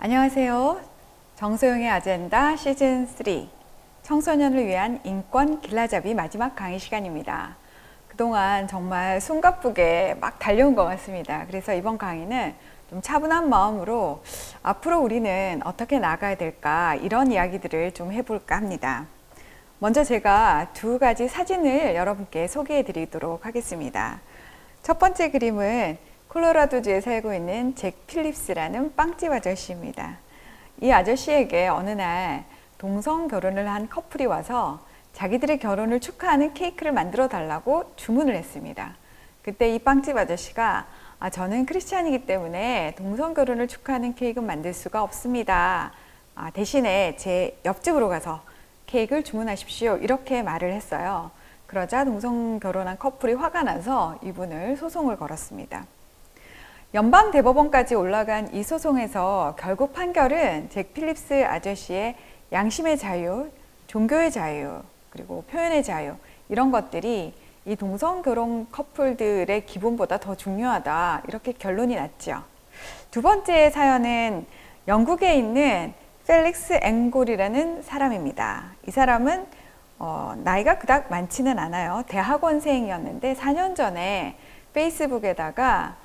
안녕하세요. 정소영의 아젠다 시즌 3 청소년을 위한 인권 길라잡이 마지막 강의 시간입니다. 그동안 정말 숨가쁘게 막 달려온 것 같습니다. 그래서 이번 강의는 좀 차분한 마음으로 앞으로 우리는 어떻게 나가야 될까 이런 이야기들을 좀 해볼까 합니다. 먼저 제가 두 가지 사진을 여러분께 소개해 드리도록 하겠습니다. 첫 번째 그림은 콜로라도주에 살고 있는 잭 필립스라는 빵집 아저씨입니다. 이 아저씨에게 어느 날 동성 결혼을 한 커플이 와서 자기들의 결혼을 축하하는 케이크를 만들어 달라고 주문을 했습니다. 그때 이 빵집 아저씨가 저는 크리스찬이기 때문에 동성 결혼을 축하하는 케이크는 만들 수가 없습니다. 대신에 제 옆집으로 가서 케이크를 주문하십시오. 이렇게 말을 했어요. 그러자 동성 결혼한 커플이 화가 나서 이분을 소송을 걸었습니다. 연방대법원까지 올라간 이 소송에서 결국 판결은 잭 필립스 아저씨의 양심의 자유, 종교의 자유, 그리고 표현의 자유 이런 것들이 이 동성결혼 커플들의 기본보다 더 중요하다 이렇게 결론이 났죠. 두 번째 사연은 영국에 있는 펠릭스 앵골이라는 사람입니다. 이 사람은 나이가 그닥 많지는 않아요. 대학원생이었는데 4년 전에 페이스북에다가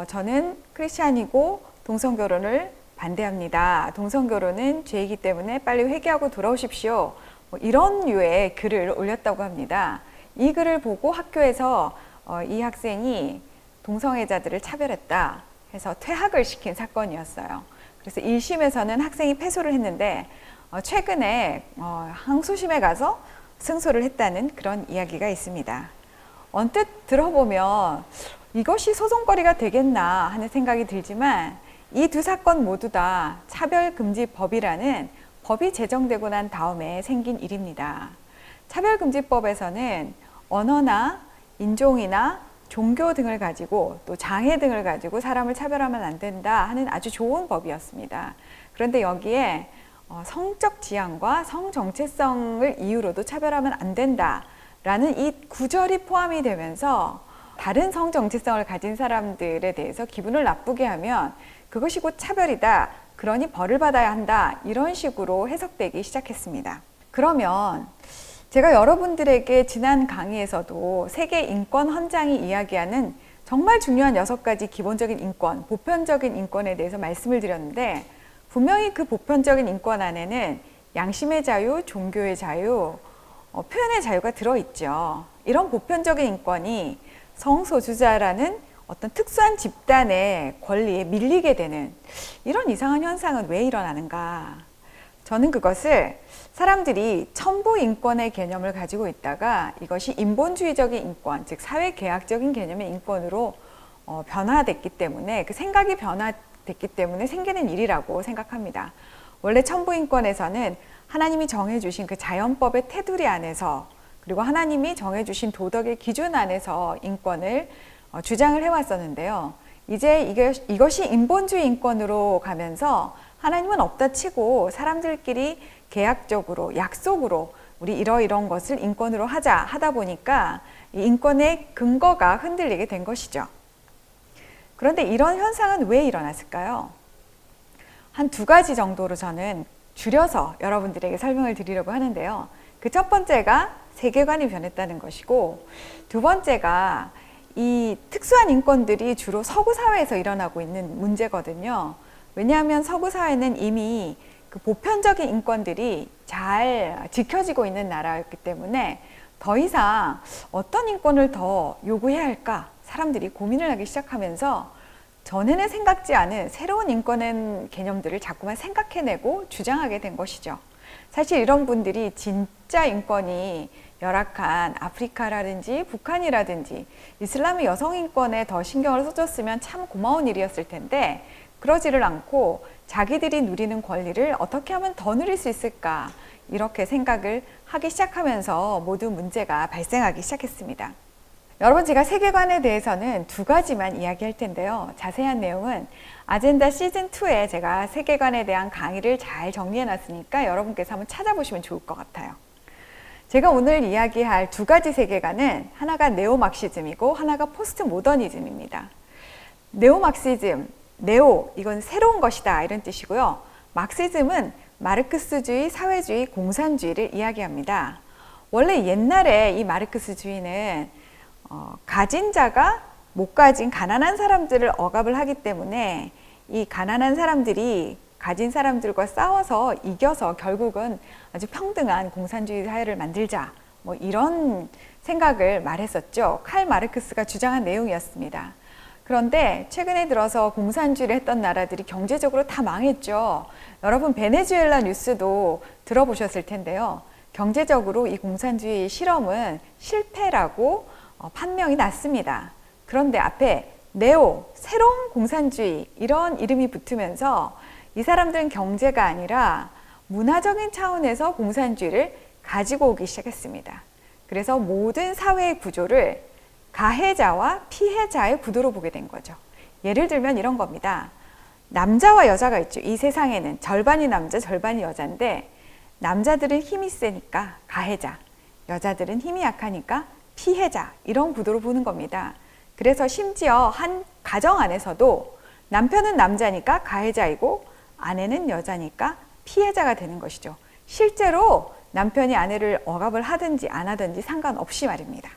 저는 크리스찬이고 동성결혼을 반대합니다. 동성결혼은 죄이기 때문에 빨리 회개하고 돌아오십시오. 이런 류의 글을 올렸다고 합니다. 이 글을 보고 학교에서 이 학생이 동성애자들을 차별했다 해서 퇴학을 시킨 사건이었어요. 그래서 1심에서는 학생이 패소를 했는데 최근에 항소심에 가서 승소를 했다는 그런 이야기가 있습니다. 언뜻 들어보면 이것이 소송거리가 되겠나 하는 생각이 들지만 이 두 사건 모두 다 차별금지법이라는 법이 제정되고 난 다음에 생긴 일입니다. 차별금지법에서는 언어나 인종이나 종교 등을 가지고 또 장애 등을 가지고 사람을 차별하면 안 된다 하는 아주 좋은 법이었습니다. 그런데 여기에 성적 지향과 성정체성을 이유로도 차별하면 안 된다라는 이 구절이 포함이 되면서 다른 성정체성을 가진 사람들에 대해서 기분을 나쁘게 하면 그것이 곧 차별이다. 그러니 벌을 받아야 한다. 이런 식으로 해석되기 시작했습니다. 그러면 제가 여러분들에게 지난 강의에서도 세계 인권 헌장이 이야기하는 정말 중요한 6가지 기본적인 인권, 보편적인 인권에 대해서 말씀을 드렸는데 분명히 그 보편적인 인권 안에는 양심의 자유, 종교의 자유, 표현의 자유가 들어있죠. 이런 보편적인 인권이 성소수자라는 어떤 특수한 집단의 권리에 밀리게 되는 이런 이상한 현상은 왜 일어나는가? 저는 그것을 사람들이 첨부 인권의 개념을 가지고 있다가 이것이 인본주의적인 인권, 즉 사회계약적인 개념의 인권으로 변화됐기 때문에 그 생각이 변화됐기 때문에 생기는 일이라고 생각합니다. 원래 첨부 인권에서는 하나님이 정해주신 그 자연법의 테두리 안에서 그리고 하나님이 정해주신 도덕의 기준 안에서 인권을 주장을 해왔었는데요. 이제 이것이 인본주의 인권으로 가면서 하나님은 없다 치고 사람들끼리 계약적으로 약속으로 우리 이러이러한 것을 인권으로 하다 보니까 이 인권의 근거가 흔들리게 된 것이죠. 그런데 이런 현상은 왜 일어났을까요? 한 2가지 정도로 저는 줄여서 여러분들에게 설명을 드리려고 하는데요. 그 첫 번째가 세계관이 변했다는 것이고 두 번째가 이 특수한 인권들이 주로 서구 사회에서 일어나고 있는 문제거든요. 왜냐하면 서구 사회는 이미 그 보편적인 인권들이 잘 지켜지고 있는 나라였기 때문에 더 이상 어떤 인권을 더 요구해야 할까 사람들이 고민을 하기 시작하면서 전에는 생각지 않은 새로운 인권의 개념들을 자꾸만 생각해내고 주장하게 된 것이죠. 사실 이런 분들이 진짜 인권이 열악한 아프리카라든지 북한이라든지 이슬람의 여성 인권에 더 신경을 써줬으면 참 고마운 일이었을 텐데 그러지를 않고 자기들이 누리는 권리를 어떻게 하면 더 누릴 수 있을까 이렇게 생각을 하기 시작하면서 모두 문제가 발생하기 시작했습니다. 여러분 제가 세계관에 대해서는 2가지만 이야기할 텐데요. 자세한 내용은 아젠다 시즌2에 제가 세계관에 대한 강의를 잘 정리해 놨으니까 여러분께서 한번 찾아보시면 좋을 것 같아요. 제가 오늘 이야기할 2가지 세계관은 하나가 네오막시즘이고 하나가 포스트 모더니즘입니다. 네오막시즘, 네오, 이건 새로운 것이다 이런 뜻이고요. 막시즘은 마르크스주의, 사회주의, 공산주의를 이야기합니다. 원래 옛날에 이 마르크스주의는 가진 자가 못 가진 가난한 사람들을 억압을 하기 때문에 이 가난한 사람들이 가진 사람들과 싸워서 이겨서 결국은 아주 평등한 공산주의 사회를 만들자, 뭐 이런 생각을 말했었죠. 칼 마르크스가 주장한 내용이었습니다. 그런데 최근에 들어서 공산주의를 했던 나라들이 경제적으로 다 망했죠. 여러분 베네수엘라 뉴스도 들어보셨을 텐데요. 경제적으로 이 공산주의 실험은 실패라고 판명이 났습니다. 그런데 앞에 네오, 새로운 공산주의 이런 이름이 붙으면서 이 사람들은 경제가 아니라 문화적인 차원에서 공산주의를 가지고 오기 시작했습니다. 그래서 모든 사회의 구조를 가해자와 피해자의 구도로 보게 된 거죠. 예를 들면 이런 겁니다. 남자와 여자가 있죠. 이 세상에는 절반이 남자, 절반이 여자인데 남자들은 힘이 세니까 가해자, 여자들은 힘이 약하니까 피해자, 이런 구도로 보는 겁니다. 그래서 심지어 한 가정 안에서도 남편은 남자니까 가해자이고 아내는 여자니까 피해자가 되는 것이죠. 실제로 남편이 아내를 억압을 하든지 안 하든지 상관없이 말입니다.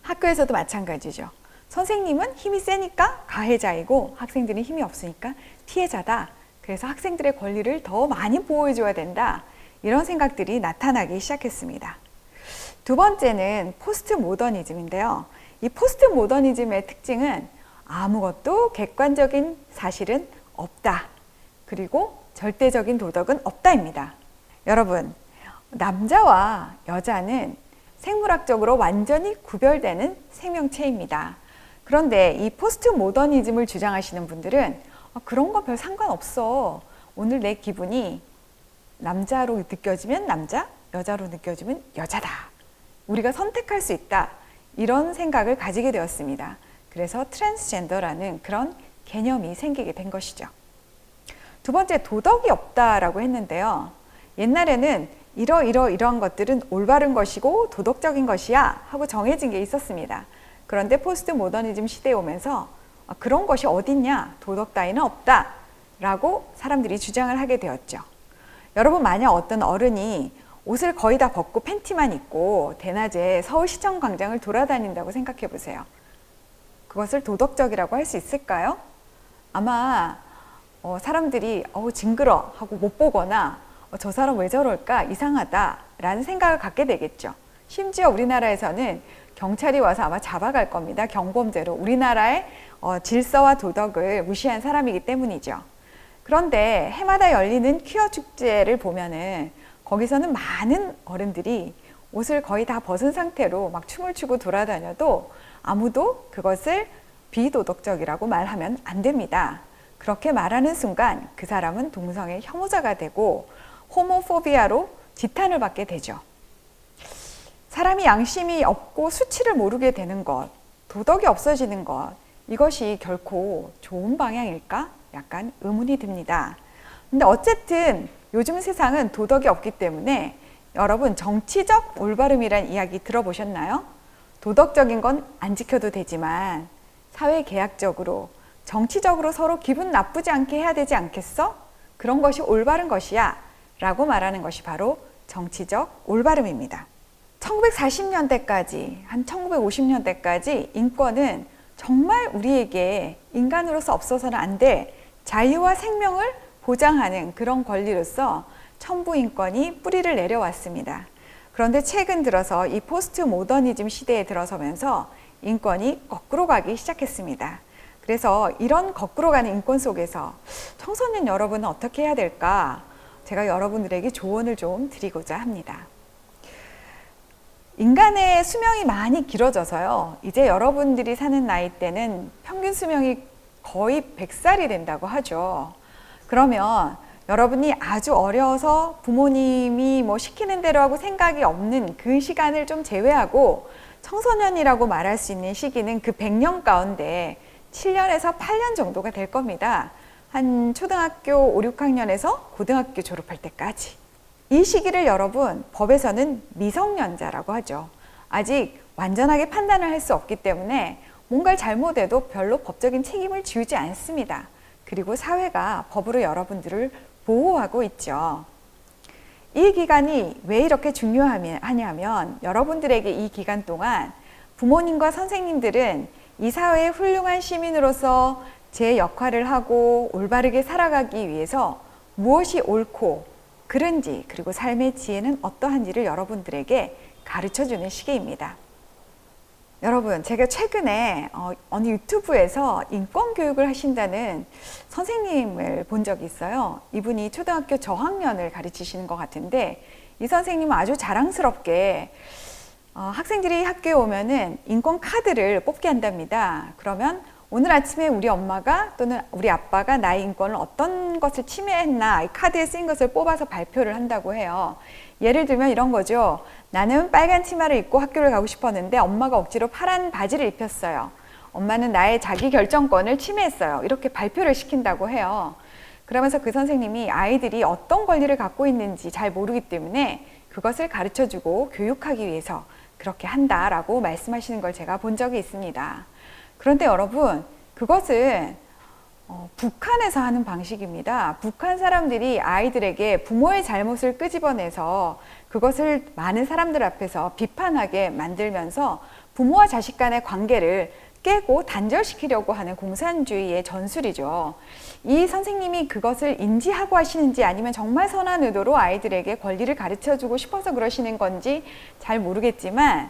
학교에서도 마찬가지죠. 선생님은 힘이 세니까 가해자이고 학생들은 힘이 없으니까 피해자다. 그래서 학생들의 권리를 더 많이 보호해줘야 된다. 이런 생각들이 나타나기 시작했습니다. 두 번째는 포스트 모더니즘인데요. 이 포스트 모더니즘의 특징은 아무것도 객관적인 사실은 없다. 그리고 절대적인 도덕은 없다입니다. 여러분, 남자와 여자는 생물학적으로 완전히 구별되는 생명체입니다. 그런데 이 포스트 모더니즘을 주장하시는 분들은 그런 거 별 상관없어. 오늘 내 기분이 남자로 느껴지면 남자, 여자로 느껴지면 여자다. 우리가 선택할 수 있다. 이런 생각을 가지게 되었습니다. 그래서 트랜스젠더라는 그런 개념이 생기게 된 것이죠. 두 번째, 도덕이 없다라고 했는데요. 옛날에는 이러한 것들은 올바른 것이고 도덕적인 것이야 하고 정해진 게 있었습니다. 그런데 포스트 모더니즘 시대에 오면서 그런 것이 어딨냐, 도덕 따위는 없다 라고 사람들이 주장을 하게 되었죠. 여러분, 만약 어떤 어른이 옷을 거의 다 벗고 팬티만 입고 대낮에 서울시청 광장을 돌아다닌다고 생각해 보세요. 그것을 도덕적이라고 할 수 있을까요? 아마 사람들이 징그러 하고 못 보거나 저 사람 왜 저럴까, 이상하다 라는 생각을 갖게 되겠죠. 심지어 우리나라에서는 경찰이 와서 아마 잡아갈 겁니다. 경범죄로. 우리나라의 질서와 도덕을 무시한 사람이기 때문이죠. 그런데 해마다 열리는 퀴어 축제를 보면은 거기서는 많은 어른들이 옷을 거의 다 벗은 상태로 막 춤을 추고 돌아다녀도 아무도 그것을 비도덕적이라고 말하면 안 됩니다. 그렇게 말하는 순간 그 사람은 동성애 혐오자가 되고 호모포비아로 지탄을 받게 되죠. 사람이 양심이 없고 수치를 모르게 되는 것, 도덕이 없어지는 것, 이것이 결코 좋은 방향일까? 약간 의문이 듭니다. 근데 어쨌든 요즘 세상은 도덕이 없기 때문에 여러분, 정치적 올바름이란 이야기 들어보셨나요? 도덕적인 건 안 지켜도 되지만 사회계약적으로, 정치적으로 서로 기분 나쁘지 않게 해야 되지 않겠어? 그런 것이 올바른 것이야 라고 말하는 것이 바로 정치적 올바름입니다. 1940년대까지, 한 1950년대까지 인권은 정말 우리에게 인간으로서 없어서는 안 될 자유와 생명을 보장하는 그런 권리로서 천부인권이 뿌리를 내려왔습니다. 그런데 최근 들어서 이 포스트 모더니즘 시대에 들어서면서 인권이 거꾸로 가기 시작했습니다. 그래서 이런 거꾸로 가는 인권 속에서 청소년 여러분은 어떻게 해야 될까? 제가 여러분들에게 조언을 좀 드리고자 합니다. 인간의 수명이 많이 길어져서요. 이제 여러분들이 사는 나이 때는 평균 수명이 거의 100살이 된다고 하죠. 그러면 여러분이 아주 어려서 부모님이 뭐 시키는 대로 하고 생각이 없는 그 시간을 좀 제외하고 청소년이라고 말할 수 있는 시기는 그 100년 가운데 7년에서 8년 정도가 될 겁니다. 한 초등학교 5, 6학년에서 고등학교 졸업할 때까지. 이 시기를 여러분, 법에서는 미성년자라고 하죠. 아직 완전하게 판단을 할 수 없기 때문에 뭔가를 잘못해도 별로 법적인 책임을 지우지 않습니다. 그리고 사회가 법으로 여러분들을 보호하고 있죠. 이 기간이 왜 이렇게 중요하냐면 여러분들에게 이 기간 동안 부모님과 선생님들은 이 사회의 훌륭한 시민으로서 제 역할을 하고 올바르게 살아가기 위해서 무엇이 옳고 그른지, 그리고 삶의 지혜는 어떠한지를 여러분들에게 가르쳐주는 시기입니다. 여러분, 제가 최근에 어느 유튜브에서 인권교육을 하신다는 선생님을 본 적이 있어요. 이분이 초등학교 저학년을 가르치시는 것 같은데 이 선생님은 아주 자랑스럽게 학생들이 학교에 오면은 인권 카드를 뽑게 한답니다. 그러면 오늘 아침에 우리 엄마가 또는 우리 아빠가 나의 인권을 어떤 것을 침해했나 이 카드에 쓰인 것을 뽑아서 발표를 한다고 해요. 예를 들면 이런 거죠. 나는 빨간 치마를 입고 학교를 가고 싶었는데 엄마가 억지로 파란 바지를 입혔어요. 엄마는 나의 자기 결정권을 침해했어요. 이렇게 발표를 시킨다고 해요. 그러면서 그 선생님이 아이들이 어떤 권리를 갖고 있는지 잘 모르기 때문에 그것을 가르쳐주고 교육하기 위해서 그렇게 한다라고 말씀하시는 걸 제가 본 적이 있습니다. 그런데 여러분, 그것은 북한에서 하는 방식입니다. 북한 사람들이 아이들에게 부모의 잘못을 끄집어내서 그것을 많은 사람들 앞에서 비판하게 만들면서 부모와 자식 간의 관계를 깨고 단절시키려고 하는 공산주의의 전술이죠. 이 선생님이 그것을 인지하고 하시는지 아니면 정말 선한 의도로 아이들에게 권리를 가르쳐주고 싶어서 그러시는 건지 잘 모르겠지만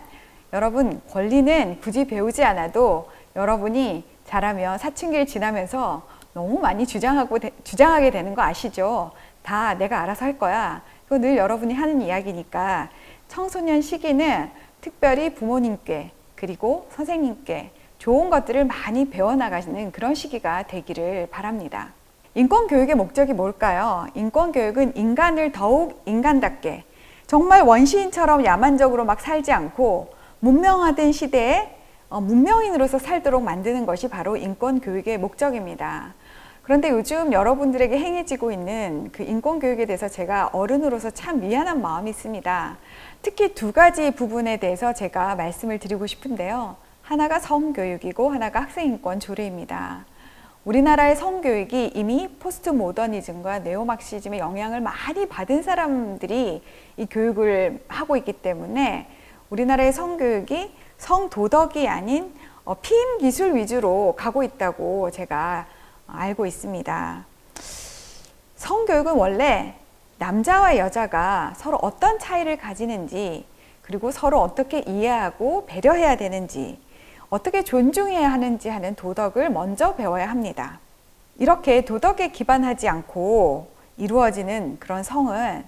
여러분, 권리는 굳이 배우지 않아도 여러분이 자라면 사춘기를 지나면서 너무 많이 주장하게 되는 거 아시죠? 다 내가 알아서 할 거야. 그거 늘 여러분이 하는 이야기니까 청소년 시기는 특별히 부모님께 그리고 선생님께 좋은 것들을 많이 배워나가는 그런 시기가 되기를 바랍니다. 인권교육의 목적이 뭘까요? 인권교육은 인간을 더욱 인간답게 정말 원시인처럼 야만적으로 막 살지 않고 문명화된 시대에 문명인으로서 살도록 만드는 것이 바로 인권교육의 목적입니다. 그런데 요즘 여러분들에게 행해지고 있는 그 인권교육에 대해서 제가 어른으로서 참 미안한 마음이 있습니다. 특히 두 가지 부분에 대해서 제가 말씀을 드리고 싶은데요. 하나가 성교육이고 하나가 학생인권 조례입니다. 우리나라의 성교육이 이미 포스트 모더니즘과 네오막시즘의 영향을 많이 받은 사람들이 이 교육을 하고 있기 때문에 우리나라의 성교육이 성도덕이 아닌 피임 기술 위주로 가고 있다고 제가 알고 있습니다. 성교육은 원래 남자와 여자가 서로 어떤 차이를 가지는지, 그리고 서로 어떻게 이해하고 배려해야 되는지, 어떻게 존중해야 하는지 하는 도덕을 먼저 배워야 합니다. 이렇게 도덕에 기반하지 않고 이루어지는 그런 성은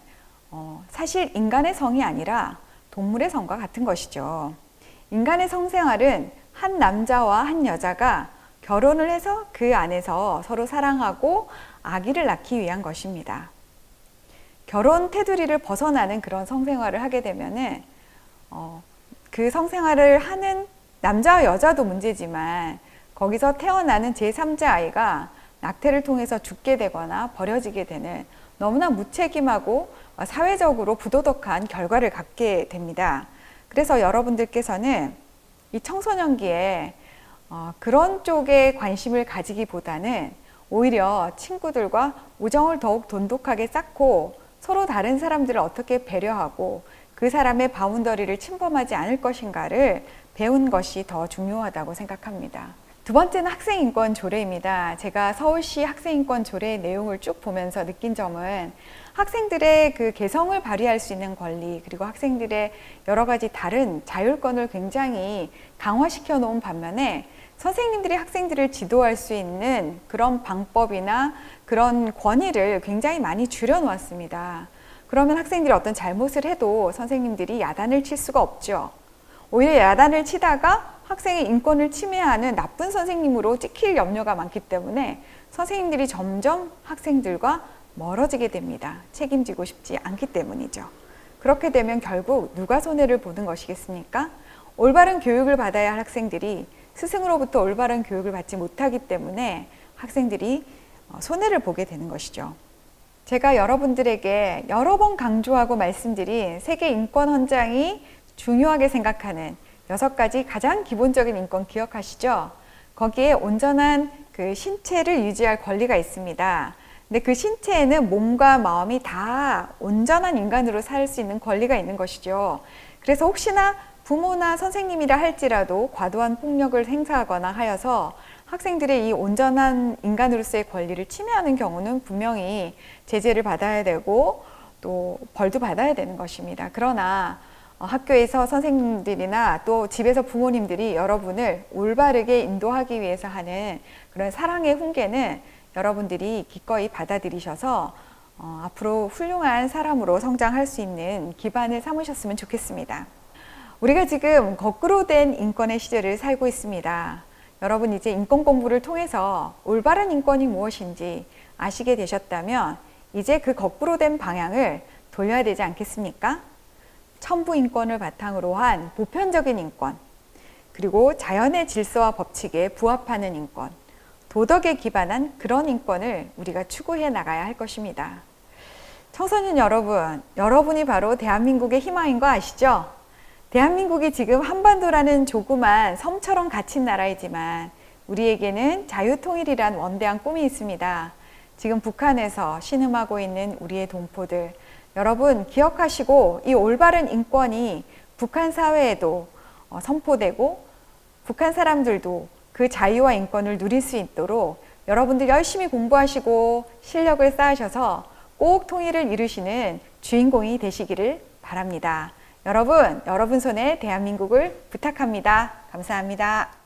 사실 인간의 성이 아니라 동물의 성과 같은 것이죠. 인간의 성생활은 한 남자와 한 여자가 결혼을 해서 그 안에서 서로 사랑하고 아기를 낳기 위한 것입니다. 결혼 테두리를 벗어나는 그런 성생활을 하게 되면은 그 성생활을 하는 남자와 여자도 문제지만 거기서 태어나는 제3자 아이가 낙태를 통해서 죽게 되거나 버려지게 되는 너무나 무책임하고 사회적으로 부도덕한 결과를 갖게 됩니다. 그래서 여러분들께서는 이 청소년기에 그런 쪽에 관심을 가지기보다는 오히려 친구들과 우정을 더욱 돈독하게 쌓고 서로 다른 사람들을 어떻게 배려하고 그 사람의 바운더리를 침범하지 않을 것인가를 배운 것이 더 중요하다고 생각합니다. 두 번째는 학생인권 조례입니다. 제가 서울시 학생인권 조례의 내용을 쭉 보면서 느낀 점은 학생들의 그 개성을 발휘할 수 있는 권리, 그리고 학생들의 여러 가지 다른 자율권을 굉장히 강화시켜 놓은 반면에 선생님들이 학생들을 지도할 수 있는 그런 방법이나 그런 권위를 굉장히 많이 줄여 놓았습니다. 그러면 학생들이 어떤 잘못을 해도 선생님들이 야단을 칠 수가 없죠. 오히려 야단을 치다가 학생의 인권을 침해하는 나쁜 선생님으로 찍힐 염려가 많기 때문에 선생님들이 점점 학생들과 멀어지게 됩니다. 책임지고 싶지 않기 때문이죠. 그렇게 되면 결국 누가 손해를 보는 것이겠습니까? 올바른 교육을 받아야 할 학생들이 스승으로부터 올바른 교육을 받지 못하기 때문에 학생들이 손해를 보게 되는 것이죠. 제가 여러분들에게 여러 번 강조하고 말씀드린 세계 인권 헌장이 중요하게 생각하는 6가지 가장 기본적인 인권 기억하시죠? 거기에 온전한 그 신체를 유지할 권리가 있습니다. 근데 그 신체에는 몸과 마음이 다 온전한 인간으로 살 수 있는 권리가 있는 것이죠. 그래서 혹시나 부모나 선생님이라 할지라도 과도한 폭력을 행사하거나 하여서 학생들의 이 온전한 인간으로서의 권리를 침해하는 경우는 분명히 제재를 받아야 되고 또 벌도 받아야 되는 것입니다. 그러나 학교에서 선생님들이나 또 집에서 부모님들이 여러분을 올바르게 인도하기 위해서 하는 그런 사랑의 훈계는 여러분들이 기꺼이 받아들이셔서 앞으로 훌륭한 사람으로 성장할 수 있는 기반을 삼으셨으면 좋겠습니다. 우리가 지금 거꾸로 된 인권의 시대를 살고 있습니다. 여러분 이제 인권 공부를 통해서 올바른 인권이 무엇인지 아시게 되셨다면 이제 그 거꾸로 된 방향을 돌려야 되지 않겠습니까? 천부 인권을 바탕으로 한 보편적인 인권, 그리고 자연의 질서와 법칙에 부합하는 인권, 도덕에 기반한 그런 인권을 우리가 추구해 나가야 할 것입니다. 청소년 여러분, 여러분이 바로 대한민국의 희망인 거 아시죠? 대한민국이 지금 한반도라는 조그만 섬처럼 갇힌 나라이지만 우리에게는 자유통일이란 원대한 꿈이 있습니다. 지금 북한에서 신음하고 있는 우리의 동포들, 여러분 기억하시고 이 올바른 인권이 북한 사회에도 선포되고 북한 사람들도 그 자유와 인권을 누릴 수 있도록 여러분들 열심히 공부하시고 실력을 쌓으셔서 꼭 통일을 이루시는 주인공이 되시기를 바랍니다. 여러분 손에 대한민국을 부탁합니다. 감사합니다.